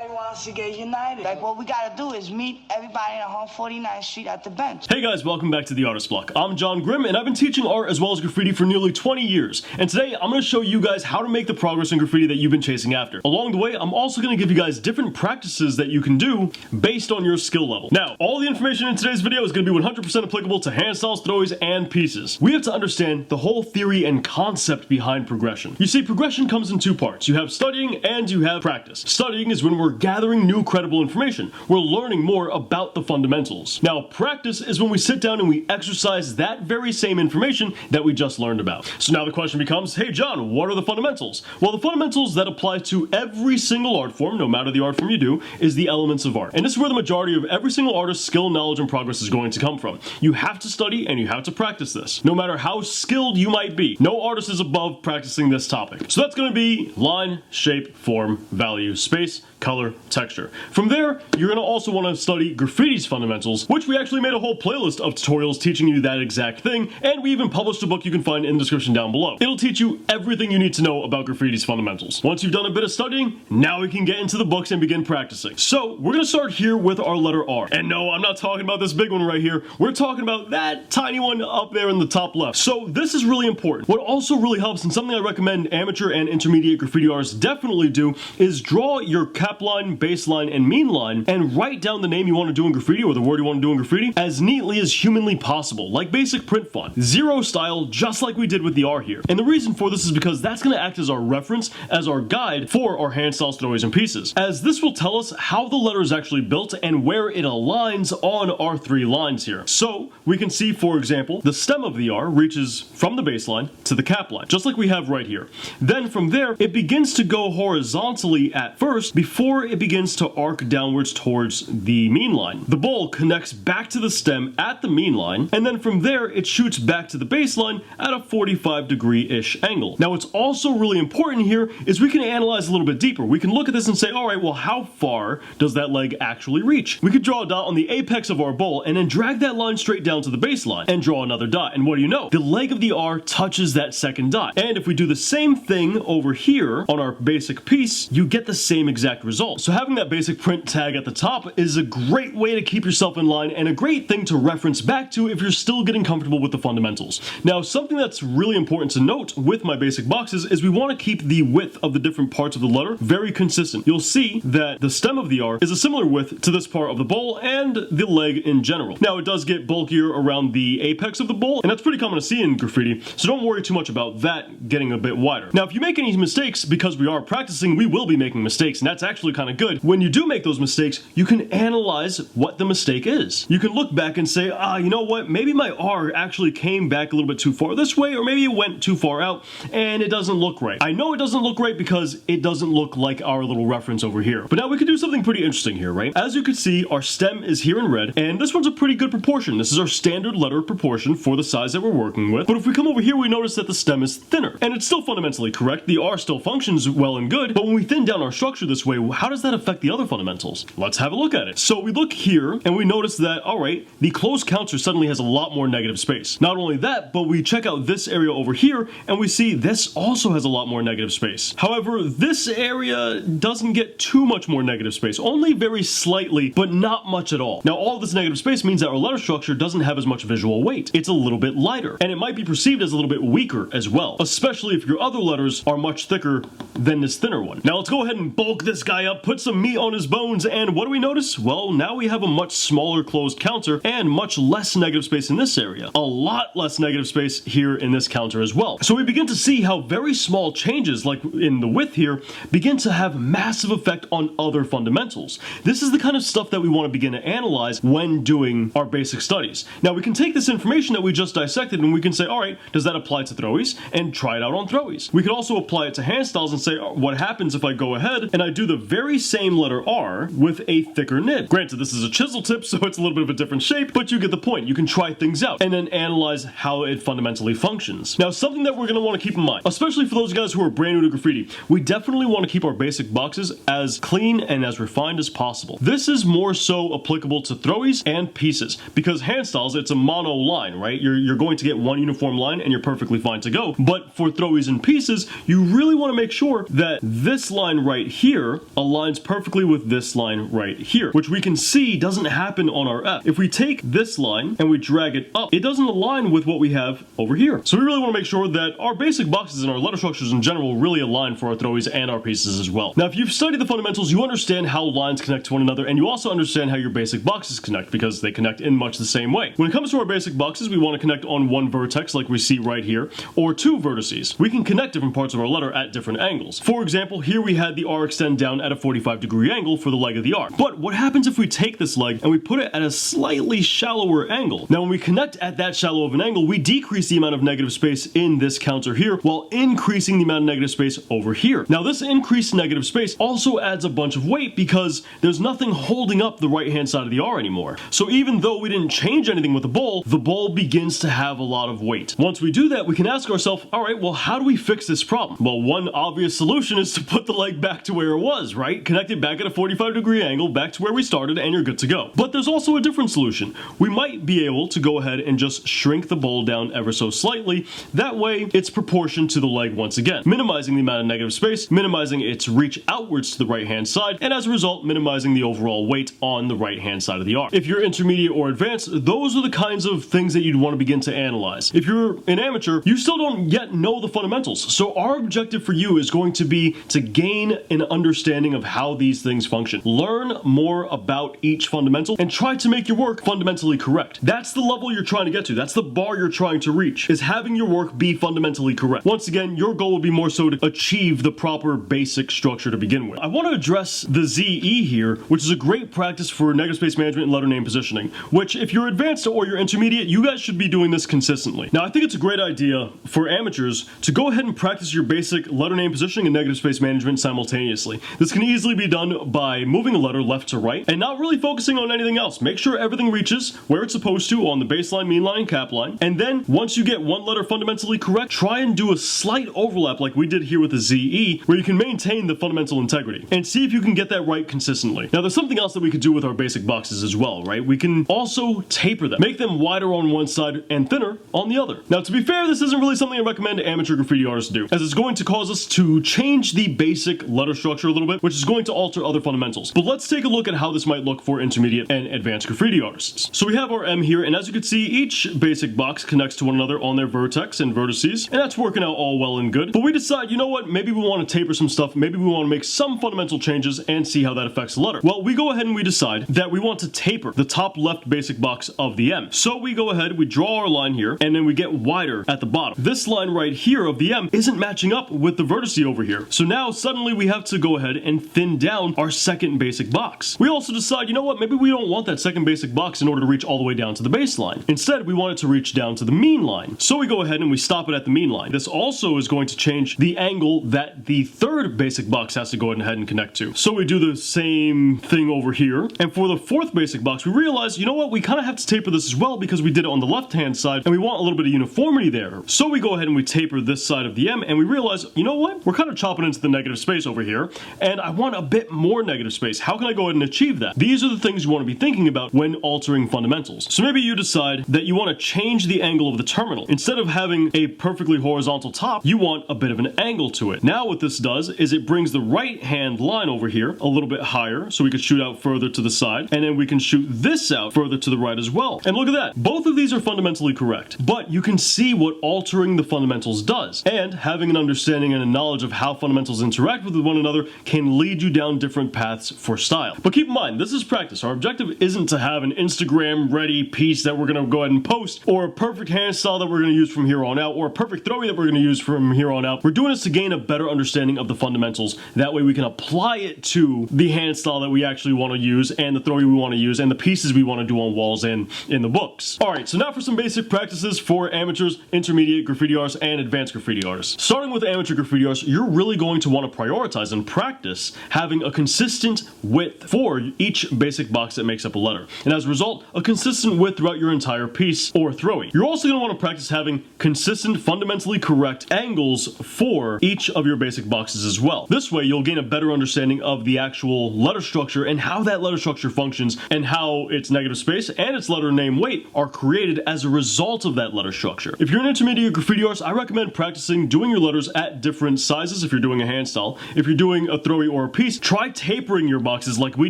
everybody wants to get united. Like, what we gotta do is meet everybody on 149th Street at the bench. Hey guys, welcome back to the Artist Block. I'm Jon Grim, and I've been teaching art as well as graffiti for nearly 20 years. And today, I'm going to show you guys how to make the progress in graffiti that you've been chasing after. Along the way, I'm also going to give you guys different practices that you can do based on your skill level. Now, all the information in today's video is going to be 100% applicable to handstyles, throwies, and pieces. We have to understand the whole theory and concept behind progression. You see, progression comes in two parts. You have studying and you have practice. Studying is when we're gathering new credible information. We're learning more about the fundamentals. Now, practice is when we sit down and we exercise that very same information that we just learned about. So now the question becomes, hey John, what are the fundamentals? Well, the fundamentals that apply to every single art form, no matter the art form you do, is the elements of art. And this is where the majority of every single artist's skill, knowledge, and progress is going to come from. You have to study and you have to practice this. No matter how skilled you might be, no artist is above practicing this topic. So that's going to be line, shape, form, value, space, color, texture. From there, you're going to also want to study graffiti's fundamentals, which we actually made a whole playlist of tutorials teaching you that exact thing, and we even published a book you can find in the description down below. It'll teach you everything you need to know about graffiti's fundamentals. Once you've done a bit of studying, now we can get into the books and begin practicing. So, we're going to start here with our letter R. And no, I'm not talking about this big one right here. We're talking about that tiny one up there in the top left. So, this is really important. What also really helps, and something I recommend amateur and intermediate graffiti artists definitely do, is draw your cap line, base line, and mean line, and write down the name you want to do in graffiti or the word you want to do in graffiti as neatly as humanly possible, like basic print font. Zero style, just like we did with the R here. And the reason for this is because that's going to act as our reference, as our guide for our handstyles, throwies, and pieces, as this will tell us how the letter is actually built and where it aligns on our three lines here. So we can see, for example, the stem of the R reaches from the baseline to the cap line, just like we have right here. Then from there, it begins to go horizontally at first before it begins to arc downwards towards the mean line. The bowl connects back to the stem at the mean line, and then from there it shoots back to the baseline at a 45-degree-ish angle. Now what's also really important here is we can analyze a little bit deeper. We can look at this and say, alright, well how far does that leg actually reach? We could draw a dot on the apex of our bowl and then drag that line straight down to the baseline and draw another dot. And what do you know? The leg of the R touches that second dot. And if we do the same thing over here on our basic piece, you get the same exact result. So having that basic print tag at the top is a great way to keep yourself in line and a great thing to reference back to if you're still getting comfortable with the fundamentals. Now, something that's really important to note with my basic boxes is we want to keep the width of the different parts of the letter very consistent. You'll see that the stem of the R is a similar width to this part of the bowl and the leg in general. Now, it does get bulkier around the apex of the bowl, and that's pretty common to see in graffiti, so don't worry too much about that getting a bit wider. Now, if you make any mistakes, because we are practicing, we will be making mistakes, and that's actually kind of good. When you do make those mistakes, you can analyze what the mistake is. You can look back and say, you know what, maybe my R actually came back a little bit too far this way, or maybe it went too far out, and it doesn't look right. I know it doesn't look right because it doesn't look like our little reference over here. But now we can do something pretty interesting here, right? As you can see, our stem is here in red, and this one's a pretty good proportion. This is our standard letter proportion for the size that we're working with. But if we come over here, we notice that the stem is thinner, and it's still fundamentally correct. The R still functions well and good, but when we thin down our structure this way, how does that affect the other fundamentals? Let's have a look at it. So we look here, and we notice that, alright, the closed counter suddenly has a lot more negative space. Not only that, but we check out this area over here, and we see this also has a lot more negative space. However, this area doesn't get too much more negative space, only very slightly, but not much at all. Now, all of this negative space means that our letter structure doesn't have as much visual weight. It's a little bit lighter, and it might be perceived as a little bit weaker as well, especially if your other letters are much thicker than this thinner one. Now, let's go ahead and bulk this guy up, put some meat on his bones, and what do we notice? Well, now we have a much smaller closed counter and much less negative space in this area. A lot less negative space here in this counter as well. So we begin to see how very small changes, like in the width here, begin to have massive effect on other fundamentals. This is the kind of stuff that we want to begin to analyze when doing our basic studies. Now, we can take this information that we just dissected and we can say, alright, does that apply to throwies? And try it out on throwies. We could also apply it to handstyles and say, what happens if I go ahead and I do the very same letter R with a thicker nib? Granted, this is a chisel tip, so it's a little bit of a different shape, but you get the point. You can try things out and then analyze how it fundamentally functions. Now, something that we're going to want to keep in mind, especially for those guys who are brand new to graffiti, we definitely want to keep our basic boxes as clean and as refined as possible. This is more so applicable to throwies and pieces, because handstyles, it's a mono line, right? You're going to get one uniform line and you're perfectly fine to go. But for throwies and pieces, you really want to make sure that this line right here aligns aligns perfectly with this line right here, which we can see doesn't happen on our F. If we take this line and we drag it up, it doesn't align with what we have over here. So we really want to make sure that our basic boxes and our letter structures in general really align for our throwies and our pieces as well. Now, if you've studied the fundamentals, you understand how lines connect to one another, and you also understand how your basic boxes connect, because they connect in much the same way. When it comes to our basic boxes, we want to connect on one vertex like we see right here, or two vertices. We can connect different parts of our letter at different angles. For example, here we had the R extend down at a 45-degree angle for the leg of the R. But what happens if we take this leg and we put it at a slightly shallower angle? Now, when we connect at that shallow of an angle, we decrease the amount of negative space in this counter here while increasing the amount of negative space over here. Now, this increased negative space also adds a bunch of weight because there's nothing holding up the right-hand side of the R anymore. So even though we didn't change anything with the bowl begins to have a lot of weight. Once we do that, we can ask ourselves, all right, well, how do we fix this problem? Well, one obvious solution is to put the leg back to where it was, right? Connect it back at a 45-degree angle back to where we started and you're good to go. But there's also a different solution. We might be able to go ahead and just shrink the bowl down ever so slightly. That way, it's proportioned to the leg once again, minimizing the amount of negative space, minimizing its reach outwards to the right-hand side, and as a result, minimizing the overall weight on the right-hand side of the R. If you're intermediate or advanced, those are the kinds of things that you'd want to begin to analyze. If you're an amateur, you still don't yet know the fundamentals. So our objective for you is going to be to gain an understanding of how these things function. Learn more about each fundamental and try to make your work fundamentally correct. That's the level you're trying to get to. That's the bar you're trying to reach, is having your work be fundamentally correct. Once again, your goal will be more so to achieve the proper basic structure to begin with. I want to address the ZE here, which is a great practice for negative space management and letter name positioning, which if you're advanced or you're intermediate, you guys should be doing this consistently. Now, I think it's a great idea for amateurs to go ahead and practice your basic letter name positioning and negative space management simultaneously. This can easily be done by moving a letter left to right and not really focusing on anything else. Make sure everything reaches where it's supposed to on the baseline, mean line, and cap line. And then once you get one letter fundamentally correct, try and do a slight overlap like we did here with the ZE, where you can maintain the fundamental integrity and see if you can get that right consistently. Now, there's something else that we could do with our basic boxes as well, right? We can also taper them, make them wider on one side and thinner on the other. Now, to be fair, this isn't really something I recommend amateur graffiti artists do, as it's going to cause us to change the basic letter structure a little bit, which is going to alter other fundamentals. But let's take a look at how this might look for intermediate and advanced graffiti artists. So we have our M here, and as you can see, each basic box connects to one another on their vertex and vertices, and that's working out all well and good. But we decide, you know what, maybe we want to taper some stuff, maybe we want to make some fundamental changes and see how that affects the letter. Well, we go ahead and we decide that we want to taper the top left basic box of the M. So we go ahead, we draw our line here, and then we get wider at the bottom. This line right here of the M isn't matching up with the vertice over here. So now suddenly we have to go ahead and thin down our second basic box. We also decide, you know what, maybe we don't want that second basic box in order to reach all the way down to the baseline. Instead, we want it to reach down to the mean line. So we go ahead and we stop it at the mean line. This also is going to change the angle that the third basic box has to go ahead and connect to. So we do the same thing over here. And for the fourth basic box, we realize, you know what, we kind of have to taper this as well because we did it on the left-hand side and we want a little bit of uniformity there. So we go ahead and we taper this side of the M and we realize, you know what, we're kind of chopping into the negative space over here and I want a bit more negative space. How can I go ahead and achieve that? These are the things you want to be thinking about when altering fundamentals. So maybe you decide that you want to change the angle of the terminal. Instead of having a perfectly horizontal top, you want a bit of an angle to it. Now what this does is it brings the right hand line over here a little bit higher so we could shoot out further to the side, and then we can shoot this out further to the right as well. And look at that. Both of these are fundamentally correct, but you can see what altering the fundamentals does. And having an understanding and a knowledge of how fundamentals interact with one another can lead you down different paths for style. But keep in mind, this is practice. Our objective isn't to have an Instagram ready piece that we're going to go ahead and post, or a perfect hand style that we're going to use from here on out, or a perfect throwie that we're going to use from here on out. We're doing this to gain a better understanding of the fundamentals. That way we can apply it to the hand style that we actually want to use, and the throwie we want to use, and the pieces we want to do on walls and in the books. Alright, so now for some basic practices for amateurs, intermediate graffiti artists, and advanced graffiti artists. Starting with amateur graffiti artists, you're really going to want to prioritize and practice having a consistent width for each basic box that makes up a letter. And as a result, a consistent width throughout your entire piece or throwie. You're also going to want to practice having consistent, fundamentally correct angles for each of your basic boxes as well. This way, you'll gain a better understanding of the actual letter structure and how that letter structure functions and how its negative space and its letter name weight are created as a result of that letter structure. If you're an intermediate graffiti artist, I recommend practicing doing your letters at different sizes if you're doing a hand style. If you're doing a throwie or a piece, try tapering your boxes like we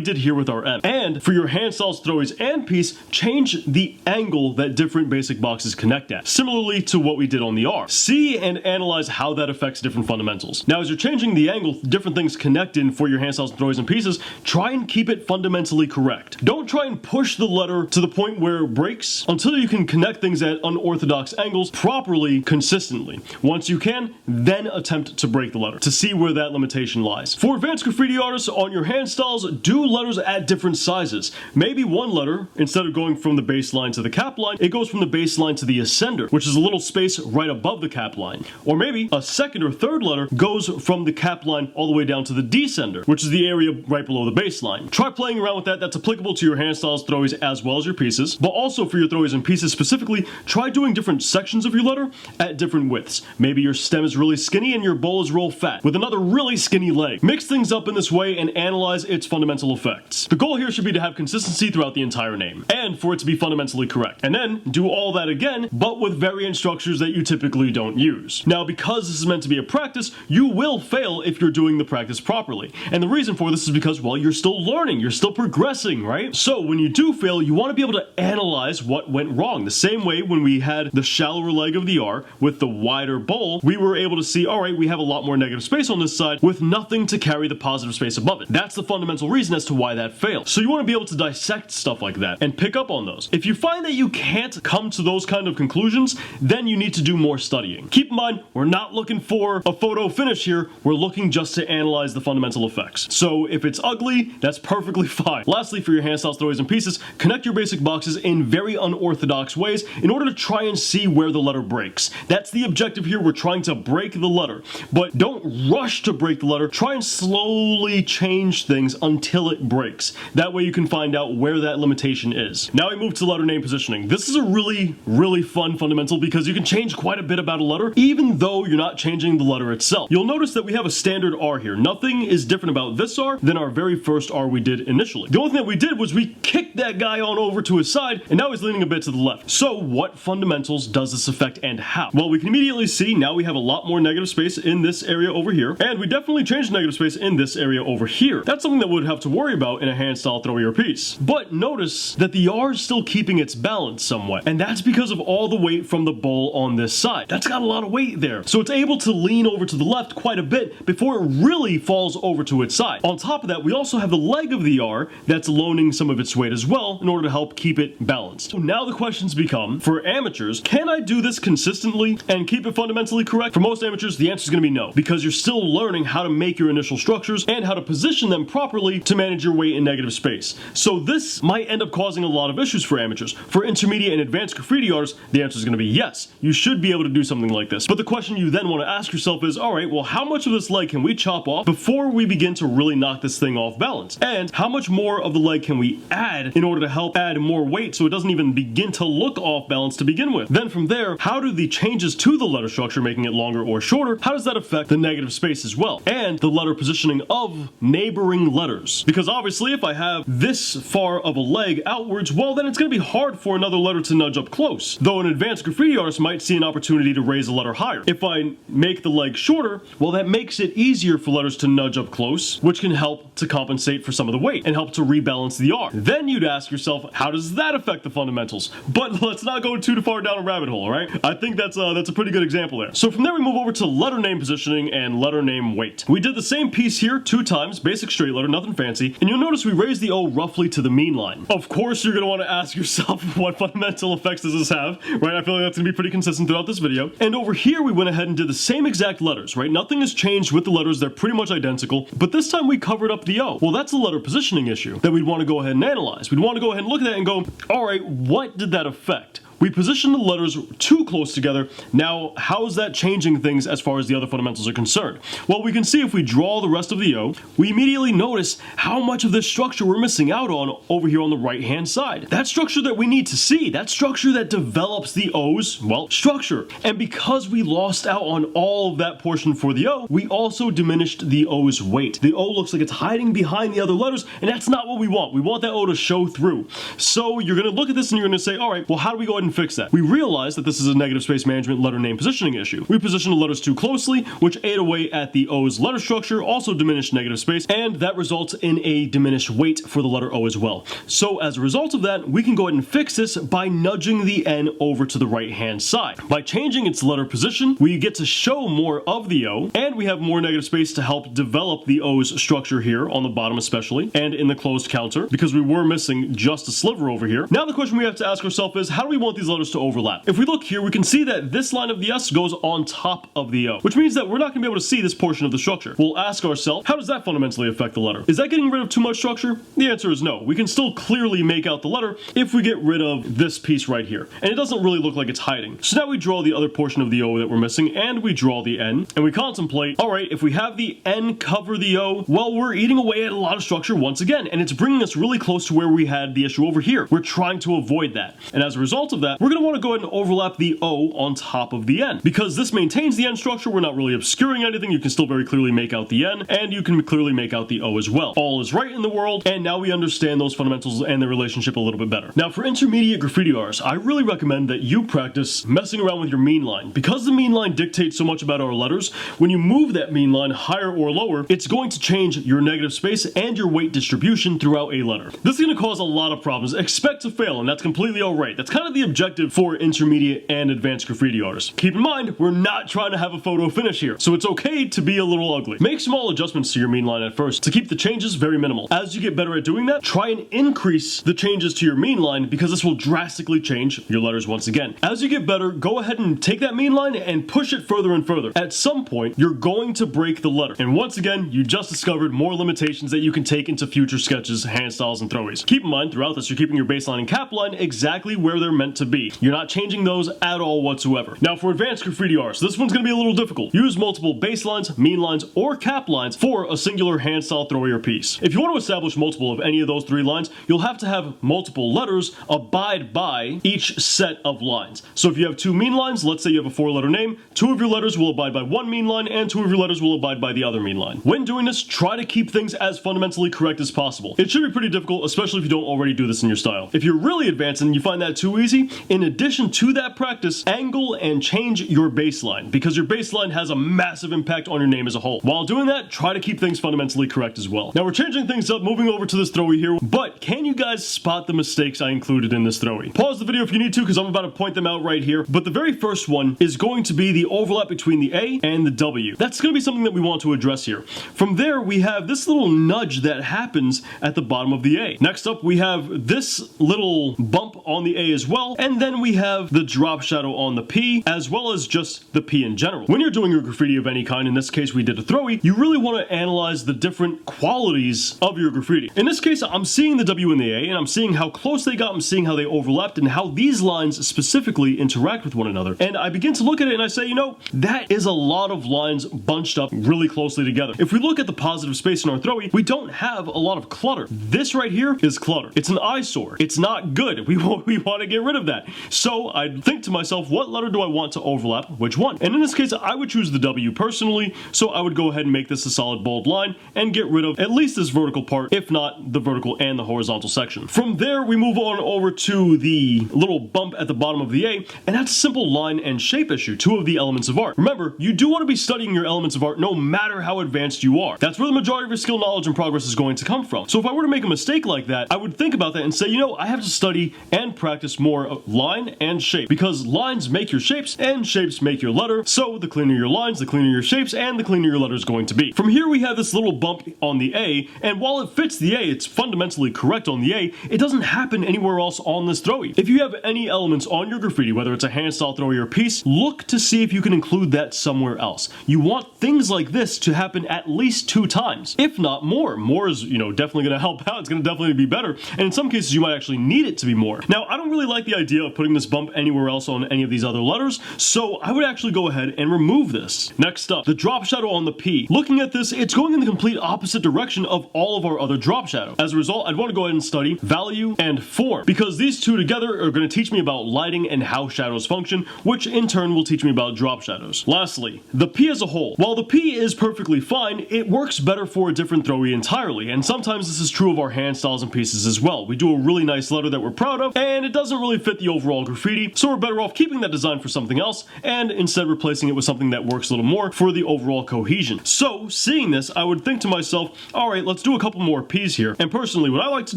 did here with our M. And for your handstyles, throwies, and piece, change the angle that different basic boxes connect at, similarly to what we did on the R. See and analyze how that affects different fundamentals. Now, as you're changing the angle different things connect in for your handstyles, throwies, and pieces, try and keep it fundamentally correct. Don't try and push the letter to the point where it breaks until you can connect things at unorthodox angles properly, consistently. Once you can, then attempt to break the letter to see where that limitation lies. For advanced graffiti artists, on your handstyles, do letters at different sizes. Maybe one letter, instead of going from the baseline to the cap line, it goes from the baseline to the ascender, which is a little space right above the cap line. Or maybe a second or third letter goes from the cap line all the way down to the descender, which is the area right below the baseline. Try playing around with that. That's applicable to your handstyles, throwies, as well as your pieces. But also for your throwies and pieces specifically, try doing different sections of your letter at different widths. Maybe your stem is really skinny and your bowl is real fat, with another really skinny leg. Mix things up in this way and analyze its fundamental effects. The goal here should be to have consistency throughout the entire name, and for it to be fundamentally correct. And then do all that again, but with variant structures that you typically don't use. Now, because this is meant to be a practice, you will fail if you're doing the practice properly. And the reason for this is because, well, you're still learning, you're still progressing, right? So when you do fail, you want to be able to analyze what went wrong. The same way when we had the shallower leg of the R with the wider bowl, we were able to see, all right, we have a lot more negative space on this side with nothing to carry the positive space above it. That's the fundamental reason as to why that failed. So you want to be able to dissect stuff like that and pick up on those. If you find that you can't come to those kind of conclusions, then you need to do more studying. Keep in mind, we're not looking for a photo finish here, we're looking just to analyze the fundamental effects. So if it's ugly, that's perfectly fine. Lastly, for your handstyles, throwies, and pieces, connect your basic boxes in very unorthodox ways in order to try and see where the letter breaks. That's the objective here. We're trying to break the letter, but don't rush to break the letter. Try and slowly change things until it breaks. That way you can find out where that limitation is. Now we move to letter name positioning. This is a really fun fundamental because you can change quite a bit about a letter even though you're not changing the letter itself. You'll notice that we have a standard R here. Nothing is different about this R than our very first R we did initially. The only thing that we did was we kicked that guy on over to his side and now he's leaning a bit to the left. So what fundamentals does this affect and how? Well, we can immediately see now we have a lot more negative space in this area over here, and we definitely changed negative space in this area over here. That's something that we'd have to worry about in a handstyle, throwy, or piece. But notice that the R is still keeping its balance somewhat, and that's because of all the weight from the bowl on this side. That's got a lot of weight there, so it's able to lean over to the left quite a bit before it really falls over to its side. On top of that, we also have the leg of the R that's loaning some of its weight as well in order to help keep it balanced. So now the questions become, for amateurs, can I do this consistently and keep it fundamentally correct? For most amateurs, the answer is going to be no, because you're still learning how to make your initial structures and how to position them properly to manage your weight in negative space. So this might end up causing a lot of issues for amateurs. For intermediate and advanced graffiti artists, the answer is going to be yes. You should be able to do something like this. But the question you then want to ask yourself is, all right, well, how much of this leg can we chop off before we begin to really knock this thing off balance? And how much more of the leg can we add in order to help add more weight so it doesn't even begin to look off balance to begin with? Then from there, how do the changes to the letter structure, making it longer or shorter, how does that affect the negative space as well? And the letter positioning of neighboring letters. Because obviously if I have this far of a leg outwards, well, then it's going to be hard for another letter to nudge up close. Though an advanced graffiti artist might see an opportunity to raise a letter higher. If I make the leg shorter, well, that makes it easier for letters to nudge up close, which can help to compensate for some of the weight and help to rebalance the R. Then you'd ask yourself, how does that affect the fundamentals? But let's not go too far down a rabbit hole, right? I think that's a pretty good example there. So from there we move over to letter name positioning and letter name weight. We did the same piece here 2 times, basic straight letter, nothing fancy, and you'll notice we raised the O roughly to the mean line. Of course you're going to want to ask yourself what fundamental effects does this have, right? I feel like that's going to be pretty consistent throughout this video. And over here we went ahead and did the same exact letters, right? Nothing has changed with the letters, they're pretty much identical, but this time we covered up the O. Well, that's a letter positioning issue that we'd want to go ahead and analyze. We'd want to go ahead and look at that and go, all right, what did that affect? We positioned the letters too close together. Now, how is that changing things as far as the other fundamentals are concerned? Well, we can see if we draw the rest of the O, we immediately notice how much of this structure we're missing out on over here on the right-hand side. That structure that we need to see, that structure that develops the O's, well, structure. And because we lost out on all of that portion for the O, we also diminished the O's weight. The O looks like it's hiding behind the other letters, and that's not what we want. We want that O to show through. So you're going to look at this and you're going to say, all right, well, how do we go ahead and fix that. We realized that this is a negative space management letter name positioning issue. We positioned the letters too closely, which ate away at the O's letter structure, also diminished negative space, and that results in a diminished weight for the letter O as well. So as a result of that, we can go ahead and fix this by nudging the N over to the right hand side. By changing its letter position, we get to show more of the O, and we have more negative space to help develop the O's structure here on the bottom especially, and in the closed counter, because we were missing just a sliver over here. Now the question we have to ask ourselves is, how do we want these letters to overlap? If we look here, we can see that this line of the S goes on top of the O, which means that we're not going to be able to see this portion of the structure. We'll ask ourselves, how does that fundamentally affect the letter? Is that getting rid of too much structure? The answer is no. We can still clearly make out the letter if we get rid of this piece right here, and it doesn't really look like it's hiding. So now we draw the other portion of the O that we're missing, and we draw the N, and we contemplate, all right, if we have the N cover the O, well, we're eating away at a lot of structure once again, and it's bringing us really close to where we had the issue over here. We're trying to avoid that, and as a result of that, we're going to want to go ahead and overlap the O on top of the N. Because this maintains the N structure, we're not really obscuring anything, you can still very clearly make out the N, and you can clearly make out the O as well. All is right in the world, and now we understand those fundamentals and their relationship a little bit better. Now for intermediate graffiti artists, I really recommend that you practice messing around with your mean line. Because the mean line dictates so much about our letters, when you move that mean line higher or lower, it's going to change your negative space and your weight distribution throughout a letter. This is going to cause a lot of problems. Expect to fail, and that's completely alright. That's kind of the objective for intermediate and advanced graffiti artists. Keep in mind, we're not trying to have a photo finish here, so it's okay to be a little ugly. Make small adjustments to your mean line at first to keep the changes very minimal. As you get better at doing that, try and increase the changes to your mean line, because this will drastically change your letters once again. As you get better, go ahead and take that mean line and push it further and further. At some point, you're going to break the letter. And once again, you just discovered more limitations that you can take into future sketches, hand styles, and throwies. Keep in mind, throughout this, you're keeping your baseline and cap line exactly where they're meant to be. You're not changing those at all whatsoever. Now for advanced graffiti artists, this one's going to be a little difficult. Use multiple baselines, mean lines, or cap lines for a singular hand style throwy or piece. If you want to establish multiple of any of those three lines, you'll have to have multiple letters abide by each set of lines. So if you have two mean lines, let's say you have a 4-letter name, 2 of your letters will abide by one mean line, and 2 of your letters will abide by the other mean line. When doing this, try to keep things as fundamentally correct as possible. It should be pretty difficult, especially if you don't already do this in your style. If you're really advanced and you find that too easy, in addition to that practice, angle and change your baseline, because your baseline has a massive impact on your name as a whole. While doing that, try to keep things fundamentally correct as well. Now we're changing things up, moving over to this throwy here, but can you guys spot the mistakes I included in this throwy? Pause the video if you need to, because I'm about to point them out right here, but the very first one is going to be the overlap between the A and the W. That's going to be something that we want to address here. From there, we have this little nudge that happens at the bottom of the A. Next up, we have this little bump on the A as well, and then we have the drop shadow on the P, as well as just the P in general. When you're doing your graffiti of any kind, in this case we did a throwy, you really want to analyze the different qualities of your graffiti. In this case, I'm seeing the W and the A, and I'm seeing how close they got, I'm seeing how they overlapped, and how these lines specifically interact with one another. And I begin to look at it and I say, you know, that is a lot of lines bunched up really closely together. If we look at the positive space in our throwy, we don't have a lot of clutter. This right here is clutter. It's an eyesore. It's not good. We want to get rid of that. So I think to myself, what letter do I want to overlap which one? And in this case, I would choose the W personally, so I would go ahead and make this a solid bold line and get rid of at least this vertical part, if not the vertical and the horizontal section. From there, we move on over to the little bump at the bottom of the A, and that's a simple line and shape issue, 2 of the elements of art. Remember, you do want to be studying your elements of art no matter how advanced you are. That's where the majority of your skill, knowledge, and progress is going to come from. So if I were to make a mistake like that, I would think about that and say, you know, I have to study and practice more line and shape, because lines make your shapes and shapes make your letter. So the cleaner your lines, the cleaner your shapes, and the cleaner your letter is going to be. From here, we have this little bump on the A, and while it fits the A, it's fundamentally correct on the A, it doesn't happen anywhere else on this throwy. If you have any elements on your graffiti, whether it's a hand style throwy or piece, look to see if you can include that somewhere else. You want things like this to happen at least 2 times, if not more. More is, you know, definitely going to help out. It's going to definitely be better, and in some cases you might actually need it to be more. Now, I don't really like the idea of putting this bump anywhere else on any of these other letters, so I would actually go ahead and remove this. Next up, the drop shadow on the P. Looking at this, it's going in the complete opposite direction of all of our other drop shadow. As a result, I'd want to go ahead and study value and form, because these two together are going to teach me about lighting and how shadows function, which in turn will teach me about drop shadows. Lastly, the P as a whole. While the P is perfectly fine, it works better for a different throwy entirely, and sometimes this is true of our hand styles and pieces as well. We do a really nice letter that we're proud of, and it doesn't really fit fit the overall graffiti, so we're better off keeping that design for something else and instead replacing it with something that works a little more for the overall cohesion. So seeing this, I would think to myself, all right, let's do a couple more P's here. And personally, what I like to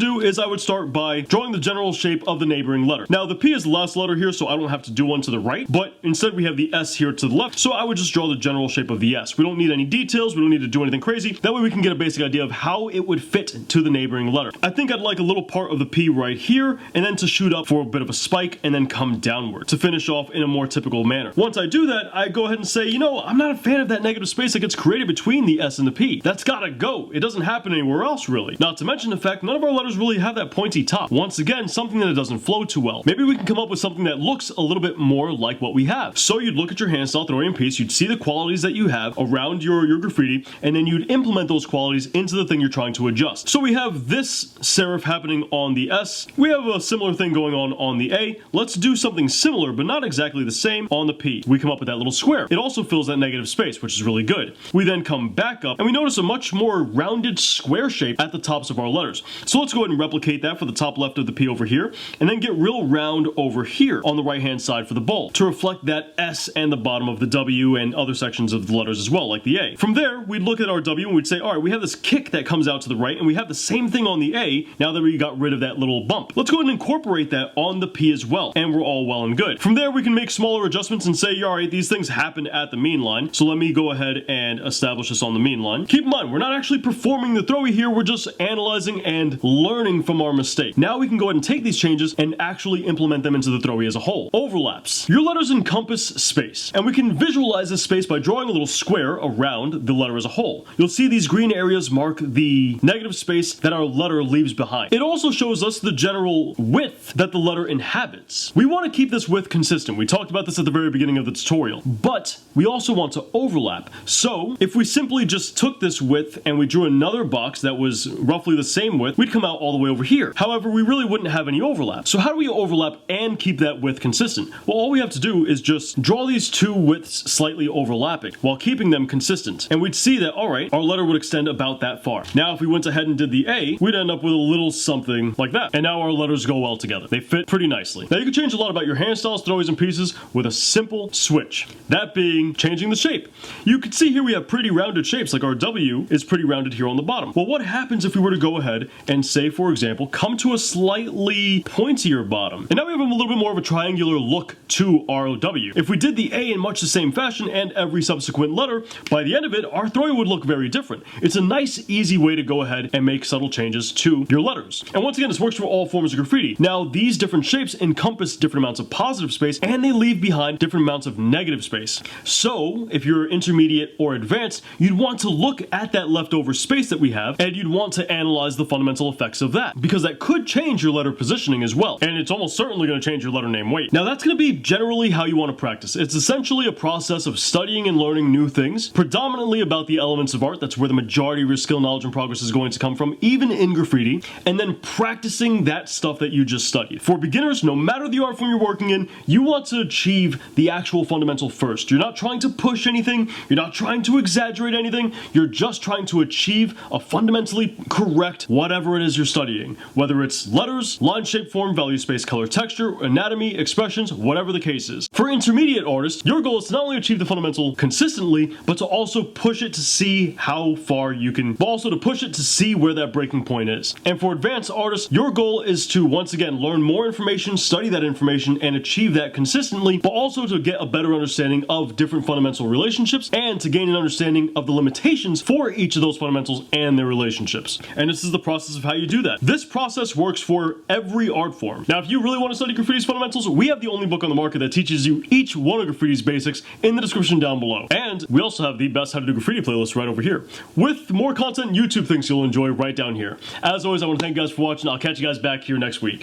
do is I would start by drawing the general shape of the neighboring letter. Now the P is the last letter here, so I don't have to do one to the right, but instead we have the S here to the left, so I would just draw the general shape of the S. We don't need any details, we don't need to do anything crazy. That way we can get a basic idea of how it would fit to the neighboring letter. I think I'd like a little part of the P right here, and then to shoot up for a bit of a spike, and then come downward to finish off in a more typical manner. Once I do that, I go ahead and say, you know, I'm not a fan of that negative space that gets created between the S and the P. That's gotta go. It doesn't happen anywhere else, really. Not to mention the fact none of our letters really have that pointy top. Once again, something that doesn't flow too well. Maybe we can come up with something that looks a little bit more like what we have. So you'd look at your handstyle Throwian piece, you'd see the qualities that you have around your graffiti, and then you'd implement those qualities into the thing you're trying to adjust. So we have this serif happening on the S. We have a similar thing going on the A. Let's do something similar, but not exactly the same, on the P. We come up with that little square. It also fills that negative space, which is really good. We then come back up, and we notice a much more rounded square shape at the tops of our letters. So let's go ahead and replicate that for the top left of the P over here, and then get real round over here on the right-hand side for the bowl, to reflect that S and the bottom of the W and other sections of the letters as well, like the A. From there, we'd look at our W and we'd say, all right, we have this kick that comes out to the right, and we have the same thing on the A, now that we got rid of that little bump. Let's go ahead and incorporate that on the P as well, and we're all well and good. From there, we can make smaller adjustments and say, all right, these things happen at the mean line, so let me go ahead and establish this on the mean line. Keep in mind, we're not actually performing the Throwie here, we're just analyzing and learning from our mistake. Now we can go ahead and take these changes and actually implement them into the Throwie as a whole. Overlaps. Your letters encompass space, and we can visualize this space by drawing a little square around the letter as a whole. You'll see these green areas mark the negative space that our letter leaves behind. It also shows us the general width that the letter inhabits. We want to keep this width consistent. We talked about this at the very beginning of the tutorial, but we also want to overlap. So if we simply just took this width and we drew another box that was roughly the same width, we'd come out all the way over here. However, we really wouldn't have any overlap. So how do we overlap and keep that width consistent? Well, all we have to do is just draw these two widths slightly overlapping while keeping them consistent. And we'd see that, all right, our letter would extend about that far. Now, if we went ahead and did the A, we'd end up with a little something like that. And now our letters go well together. They fit pretty nicely. Now, you can change a lot about your handstyles, throwies, and pieces with a simple switch. That being changing the shape. You can see here we have pretty rounded shapes, like our W is pretty rounded here on the bottom. Well, what happens if we were to go ahead and say, for example, come to a slightly pointier bottom? And now we have a little bit more of a triangular look to our W. If we did the A in much the same fashion and every subsequent letter, by the end of it, our Throwie would look very different. It's a nice, easy way to go ahead and make subtle changes to your letters. And once again, this works for all forms of graffiti. Now, these different shapes encompass different amounts of positive space, and they leave behind different amounts of negative space. So, if you're intermediate or advanced, you'd want to look at that leftover space that we have, and you'd want to analyze the fundamental effects of that, because that could change your letter positioning as well, and it's almost certainly going to change your letter name weight. Now, that's going to be generally how you want to practice. It's essentially a process of studying and learning new things, predominantly about the elements of art. That's where the majority of your skill, knowledge, and progress is going to come from, even in graffiti, and then practicing that stuff that you just studied. For beginners, no matter the art form you're working in, you want to achieve the actual fundamental first. You're not trying to push anything, you're not trying to exaggerate anything, you're just trying to achieve a fundamentally correct whatever it is you're studying. Whether it's letters, line, shape, form, value, space, color, texture, anatomy, expressions, whatever the case is. For intermediate artists, your goal is to not only achieve the fundamental consistently, but to also push it to see how far you can, but also to push it to see where that breaking point is. And for advanced artists, your goal is to, once again, learn more information, study that information, and achieve that consistently, but also to get a better understanding of different fundamental relationships and to gain an understanding of the limitations for each of those fundamentals and their relationships. And this is the process of how you do that. This process works for every art form. Now, if you really want to study graffiti's fundamentals, we have the only book on the market that teaches you each one of graffiti's basics in the description down below. And we also have the best how to do graffiti playlist right over here, with more content YouTube thinks you'll enjoy right down here. As always, I want to thank you guys for watching. I'll catch you guys back here next week.